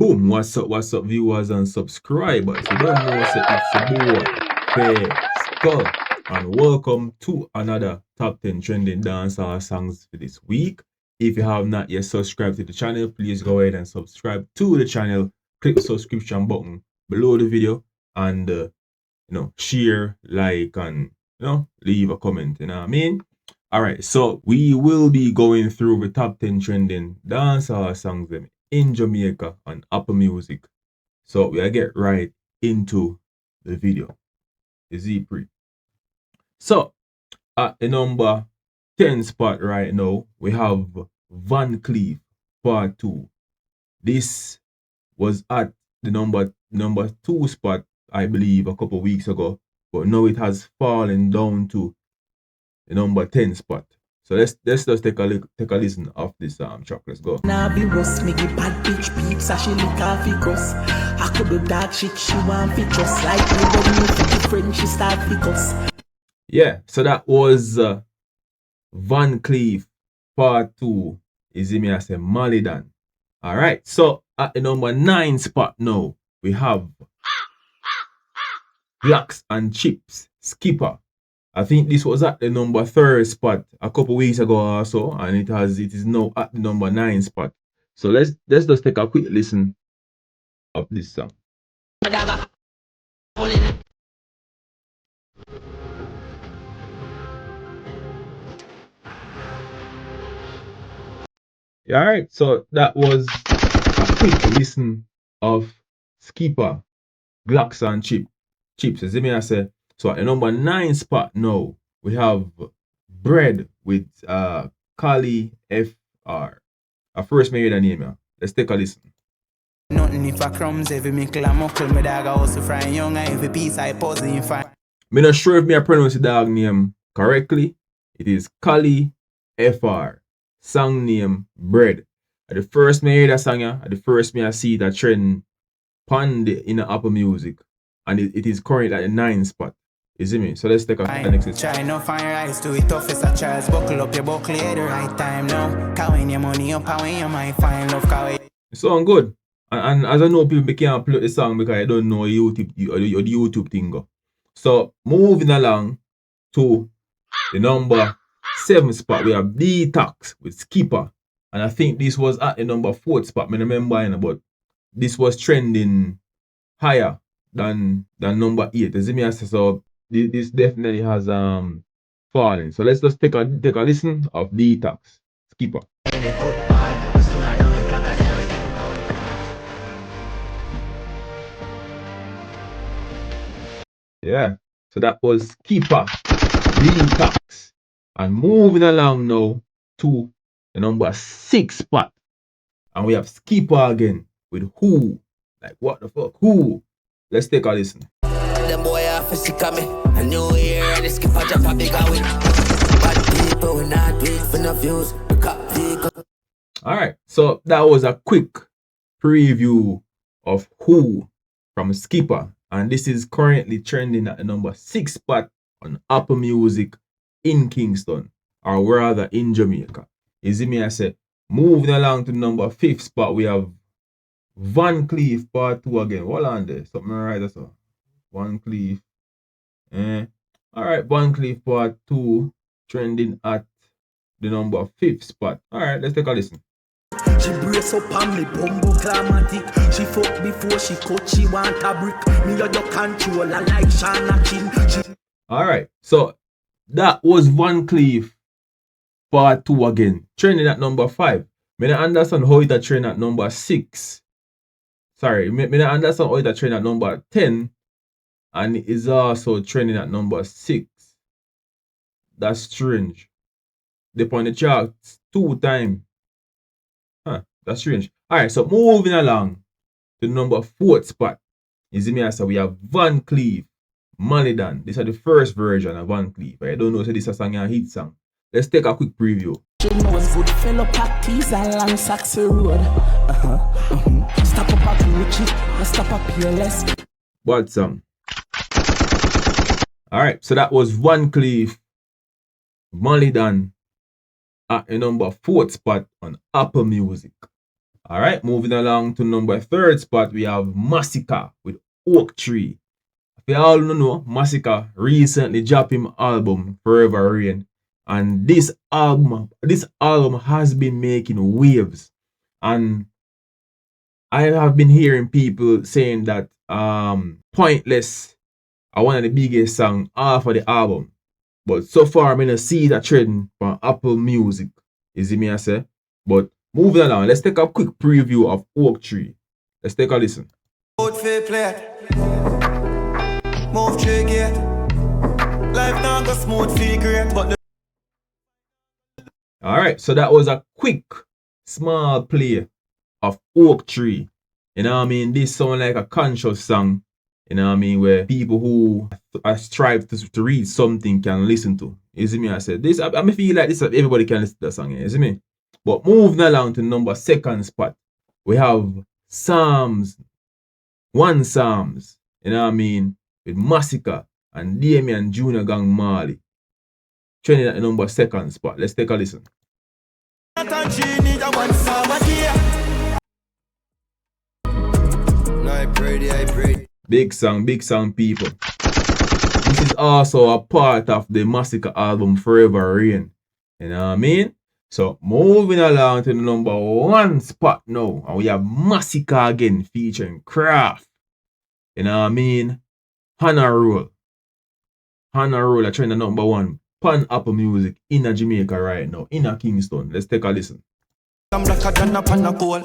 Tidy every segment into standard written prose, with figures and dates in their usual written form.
Boom, what's up, viewers and subscribers? You don't know, so it's your boy, Fayskull, and welcome to another top 10 trending dancehall songs for this week. If you have not yet subscribed to the channel, please go ahead and subscribe to the channel. Click the subscription button below the video and share, like, and leave a comment. You know what I mean? All right, so we will be going through the top 10 trending dancehall songs in Jamaica on Apple Music. So we'll get right into the video. Z3. So at the number 10 spot right now, we have Van Cleef Part 2. This was at the number 2 spot, I believe, a couple weeks ago, but now it has fallen down to the number 10 spot. So let's just take a listen of this track. Let's go. Now be roast me give bad bitch pizza, she lick off it cross. I could do dark shit, she want fit just like me when you fit friend, she start because. Yeah, so that was Van Cleef Part 2. Is me I say Malidan. Alright, so at the number 9 spot now, we have Blacks and Chips Skipper. I think this was at the number 3rd spot a couple weeks ago or so, and it is now at the number 9 spot. So let's just take a quick listen of this song. Alright, so that was a quick listen of Skipper, Blacks and Chips. As me I say, so at the number 9 spot now, we have Bread with Kali FR. I first made a name. Let's take a listen. Nothing if I crumbs every mickle and muckle, my dog also frying young and every piece I pose in fine. I'm not sure if I pronounce the dog name correctly. It is Kali FR. Song name Bread. At the first me hear that song, at the first me I see that trend pond in the Apple Music. And it is currently at the 9th spot. You see me? So let's take a next listen. Try no fire eyes to it tough as a child's buckle up your buckle at the right time now. Cowing your money up, how you might find love cow. It sound good. And as I know, people can't play the song because I don't know YouTube or the YouTube thing go. So moving along to the number 7 spot, we have Detox with Skipper. And I think this was at the number 4th spot. I remember, but this was trending higher than number 8. As me, so this definitely has fallen. So let's just take a listen of Detox Skipper. Yeah, so that was Skipper, Detox. And moving along now to the number 6 spot. And we have Skipper again with Who. Like, what the fuck? Who? Let's take a listen. Them boy are physical me. A new year and the Skipper drop a big win. Bad people will not wait for no views. Alright, so that was a quick preview of Who from Skipper. And this is currently trending at the number 6 spot on Apple Music in Kingston, or rather in Jamaica. You see me, I said, moving along to the number 5th spot, we have Van Cleef Part 2 again. Hold on there, something right there, so. Van Cleef. Alright, Van Cleef Part 2 trending at the number 5th spot. Alright, let's take a listen. She brace up on me, bumbo climatic. She fuck before she cut, she want a brick. Me or your controller like Shana King. Alright, so that was Van Cleef Part 2 again, trending at number 5. I don't understand how it trend at number 6. Sorry, I don't understand how it trend at number 10. And it is also trending at number 6. That's strange. They on the charts 2 times. Huh, that's strange. Alright, so moving along to number 4th spot. You see me, I said we have Van Cleef, Malidan. This is the first version of Van Cleef. I don't know if this is a song or a hit song. Let's take a quick preview. She knows good fellow practice along Saxon Road. Stop up at Richie, stop up peerless. What song? Alright, so that was Van Cleef, Malidan at a number 4th spot on Apple Music. All right, moving along to number third spot, we have Massacre with Oak Tree. If you all know, Massacre recently dropped him album Forever Rain, and this album has been making waves, and I have been hearing people saying that Pointless are one of the biggest songs off of the album. But so far, I'm gonna see that trend from Apple Music. Is it me I say? But moving along, let's take a quick preview of Oak Tree. Let's take a listen. Move trigger. Life now go smooth feel great, but Alright, so that was a quick, small play of Oak Tree. You know what I mean? This sounds like a conscious song. You know what I mean? Where people who strive to read something can listen to. You see me? I said this. I feel like this everybody can listen to the song. You see me? But moving along to number second spot, we have Psalms. One Psalms. You know what I mean? With Massacre and Damien Junior Gang Marley. Trending at the number second spot. Let's take a listen. Big song, people. This is also a part of the Massacre album Forever Rain. You know what I mean? So moving along to the number one spot now. And we have Massacre again featuring Craft. You know what I mean? Hannah Roll. Hannah Roll are trending number one. Pan Apple Music in Jamaica right now. In Kingston. Let's take a listen. I'm blacker than a pan of gold.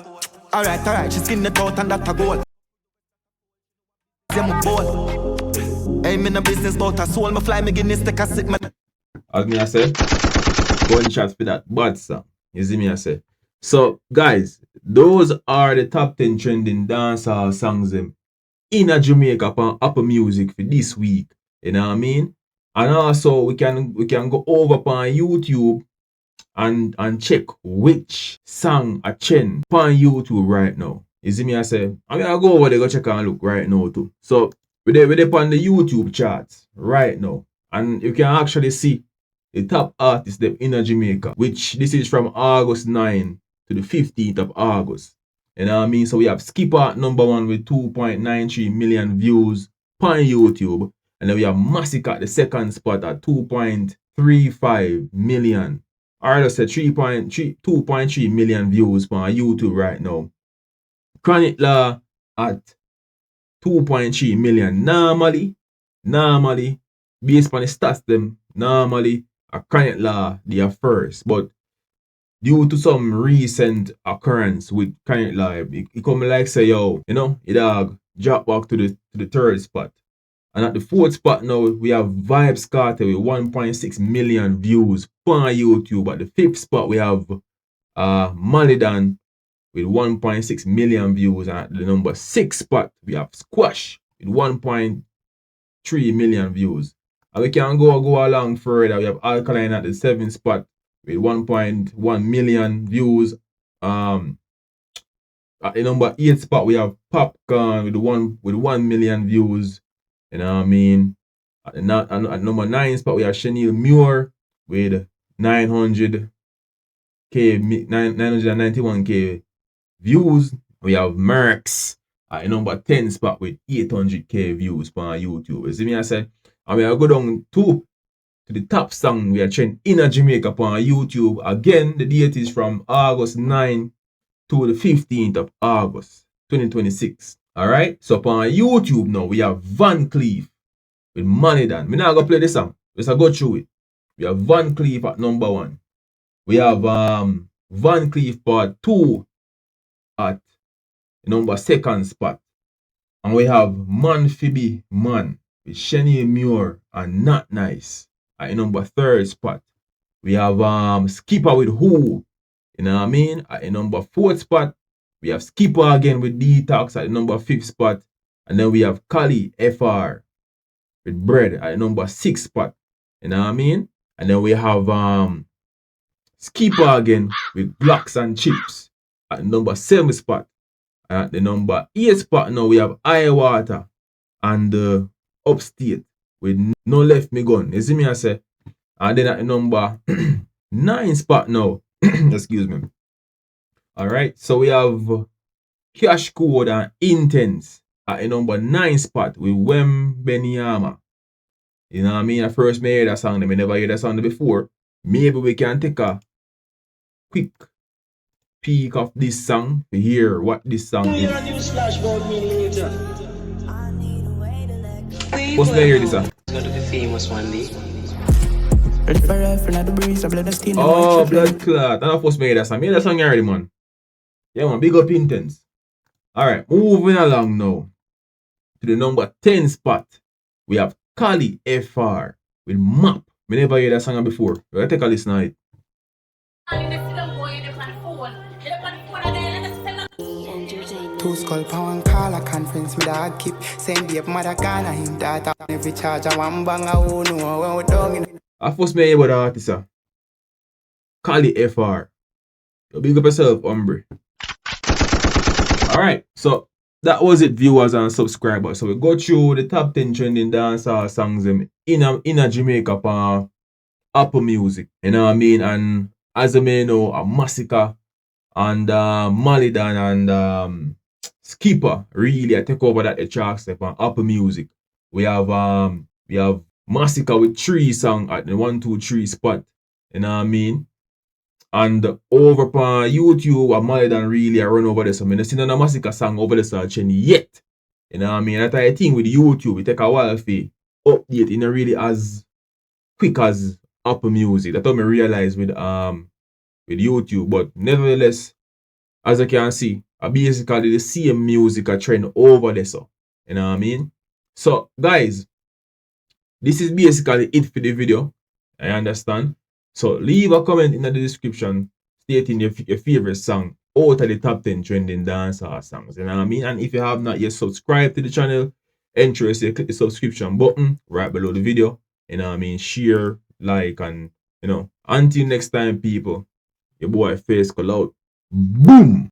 Alright, she's skin it out and that's a goal. I'm a ball. I'm in a business about a soul. My fly me Guinness take a sip. As me I say, gunshot for that bad song. You see me I say. So guys, those are the top 10 trending dancehall songs in Jamaica upon Apple Music for this week. You know what I mean? And also we can go over upon YouTube and check which song a trend upon YouTube right now. You see me I say, I'm gonna go over there, go check and look right now too. So we're on the YouTube charts right now. And you can actually see the top artists them in Jamaica, which this is from August 9 to the 15th of August. You know what I mean? So we have Skipper number one with 2.93 million views on YouTube. And then we have Massacre at the second spot at 2.35 million. Or I said 2.3 million views on YouTube right now. Chronic Law at 2.3 million. Normally, based on the stats them, normally a Chronic Law they are first. But due to some recent occurrence with Chronic Law, it come like say, yo, you know, it drop back to the third spot. And at the fourth spot now, we have Vibes Carter with 1.6 million views on YouTube. At the fifth spot, we have Malidan with 1.6 million views. And at the number 6 spot, we have Squash with 1.3 million views. And we can go along further. We have Alkaline at the 7th spot with 1.1 million views. At the number 8 spot, we have Popcorn with 1 million views. You know what I mean? At number 9 spot, we have Chanel Muir with 991k views. We have Merx at number 10 spot with 800k views on YouTube. You see me I said? And we are go down to the top song we are trending in Jamaica on YouTube. Again, the date is from August 9 to the 15th of August 2026. Alright, so on YouTube now, we have Van Cleef with Manidan. We're not going to play this song. Let's go through it. We have Van Cleef at number 1. We have Van Cleef part 2 at number 2nd spot. And we have Man Phoebe Man with Shani Muir and Not Nice at number 3rd spot. We have Skipper with Who, you know what I mean, at number 4th spot. We have Skipper again with Detox at the number 5th spot. And then we have Kali FR with Bread at the number 6th spot. You know what I mean? And then we have Skipper again with Blocks and Chips at the number 7th spot. And at the number 8th spot now we have Water and Upstate with No Left Me Gun. You see me I say? And then at the number 9 spot now, excuse me, Alright, so we have Cash Code and Intense at the number 9 spot with Wembenyama. You know what I mean? At first, I hear that song, I never heard that song before. Maybe we can take a quick peek of this song to hear what this song is. What's the hear this song? Going to be famous one day. Oh, Blood Clot. And of course, I hear that song. I hear that song already, man. Yeah, man. Big up Intense. Alright, moving along now to the number 10 spot. We have Kali FR with Map. I never heard that song before. We're going to take a listen to it. Fayskull pound call a conference me dog keep send the mother gonna him that every charge I want bang I won't know when we dog in. I first me hear about the artist, Kali FR. So big up yourself, hombre. Alright, so that was it, viewers and subscribers. So we go through the top 10 trending dancehall songs in Jamaica for Apple Music. You know what I mean? And as you may know, a Massacre and Malidan and Skipper really I take over that the charts on Apple Music. We have Massacre with 3 songs at the 1, 2, 3 spot. You know what I mean? And over on YouTube, a Malidan really I run over this. I mean, I see no Massacre song over the search yet. You know what I mean? That's a thing with YouTube. It take a while for update. You know, really as quick as Apple Music. That's what I realize with YouTube. But nevertheless, as I can see, I basically the same music a trend over there. So you know what I mean? So guys, this is basically it for the video. I understand. So leave a comment in the description stating your favorite song out of the top 10 trending dancehall songs. You know what I mean? And if you have not yet subscribed to the channel, interested, click the subscription button right below the video. You know what I mean? Share, like, and you know. Until next time, people. Your boy Fayskull out. Boom!